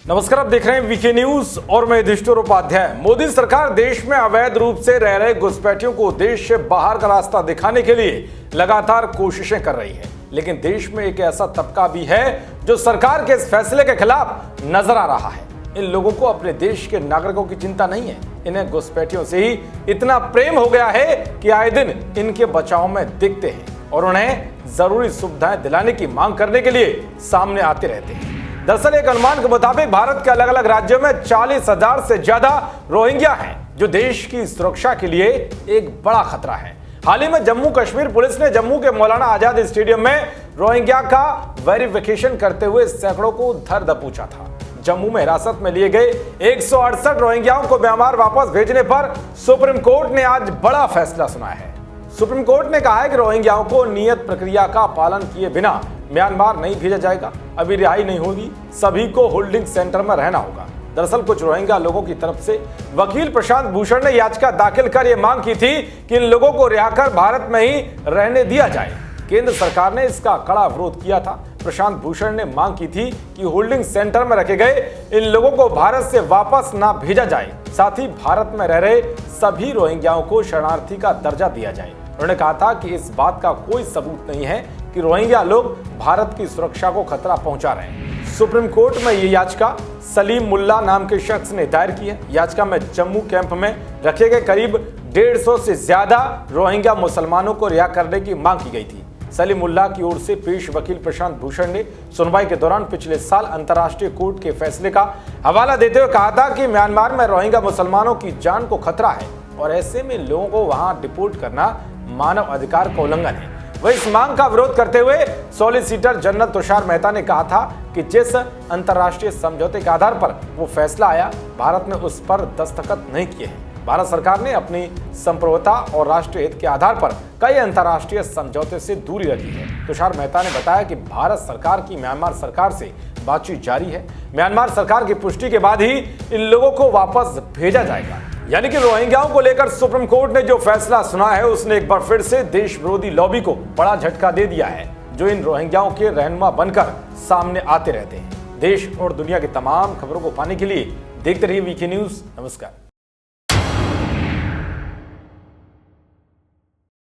नमस्कार, आप देख रहे हैं वीके न्यूज और मैं युधिष्ठिर उपाध्याय। मोदी सरकार देश में अवैध रूप से रह रहे घुसपैठियों को देश से बाहर का रास्ता दिखाने के लिए लगातार कोशिशें कर रही है, लेकिन देश में एक ऐसा तबका भी है जो सरकार के इस फैसले के खिलाफ नजर आ रहा है। इन लोगों को अपने देश के नागरिकों की चिंता नहीं है, इन्हें घुसपैठियों से ही इतना प्रेम हो गया है कि आए दिन इनके बचाव में दिखते हैं और उन्हें जरूरी सुविधाएं दिलाने की मांग करने के लिए सामने आते रहते हैं। दरअसल एक अनुमान के मुताबिक भारत के अलग अलग राज्यों में 40,000 से ज्यादा रोहिंग्या हैं, जो देश की सुरक्षा के लिए एक बड़ा खतरा है। हाल ही में जम्मू कश्मीर पुलिस ने जम्मू के मौलाना आजाद स्टेडियम में रोहिंग्या का वेरिफिकेशन करते हुए सैकड़ों को धर दबोचा था। जम्मू में हिरासत में लिए गए 168 रोहिंग्याओं को म्यांमार वापस भेजने पर सुप्रीम कोर्ट ने आज बड़ा फैसला सुनाया है। सुप्रीम कोर्ट ने कहा है कि रोहिंग्याओं को नियत प्रक्रिया का पालन किए बिना म्यांमार नहीं भेजा जाएगा। अभी रिहाई नहीं होगी, सभी को होल्डिंग सेंटर में रहना होगा। दरअसल कुछ रोहिंग्या लोगों की तरफ से वकील प्रशांत भूषण ने याचिका दाखिल कर यह मांग की थी कि इन लोगों को रिहा कर भारत में ही रहने दिया जाए। केंद्र सरकार ने इसका कड़ा विरोध किया था। प्रशांत भूषण ने मांग की थी कि होल्डिंग सेंटर में रखे गए इन लोगों को भारत से वापस ना भेजा जाए, साथ ही भारत में रह रहे सभी रोहिंग्याओं को शरणार्थी का दर्जा दिया जाए। उन्होंने कहा था कि इस बात का कोई सबूत नहीं है कि रोहिंग्या लोग भारत की सुरक्षा को खतरा पहुंचा रहे हैं। सुप्रीम कोर्ट में ये याचिका सलीम मुल्ला नाम के शख्स ने दायर की है। याचिका में जम्मू कैंप में रखे गए करीब 150 से ज्यादा रोहिंग्या मुसलमानों को रिहा करने की मांग की गई थी। सलीम मुल्ला की ओर से पेश वकील प्रशांत भूषण ने सुनवाई के दौरान पिछले साल अंतर्राष्ट्रीय कोर्ट के फैसले का हवाला देते हुए कहा था कि म्यांमार में रोहिंग्या मुसलमानों की जान को खतरा है और ऐसे में लोगों को वहां डिपोर्ट करना मानव अधिकार का उल्लंघन है। वह इस मांग का विरोध करते हुए सॉलिसिटर जनरल तुषार मेहता ने कहा था कि जिस अंतर्राष्ट्रीय समझौते के आधार पर वो फैसला आया, भारत ने उस पर दस्तखत नहीं किए हैं। भारत सरकार ने अपनी संप्रभुता और राष्ट्रीय हित के आधार पर कई अंतर्राष्ट्रीय समझौते से दूरी रखी है। तुषार मेहता ने बताया कि भारत सरकार की म्यांमार सरकार से बातचीत जारी है। म्यांमार सरकार की पुष्टि के बाद ही इन लोगों को वापस भेजा जाएगा। यानी कि रोहिंग्याओं को लेकर सुप्रीम कोर्ट ने जो फैसला सुना है, उसने एक बार फिर से देश विरोधी लॉबी को बड़ा झटका दे दिया है, जो इन रोहिंग्याओं के रहनुमा बनकर सामने आते रहते हैं। देश और दुनिया की तमाम खबरों को पाने के लिए देखते रहिए वीके न्यूज। नमस्कार।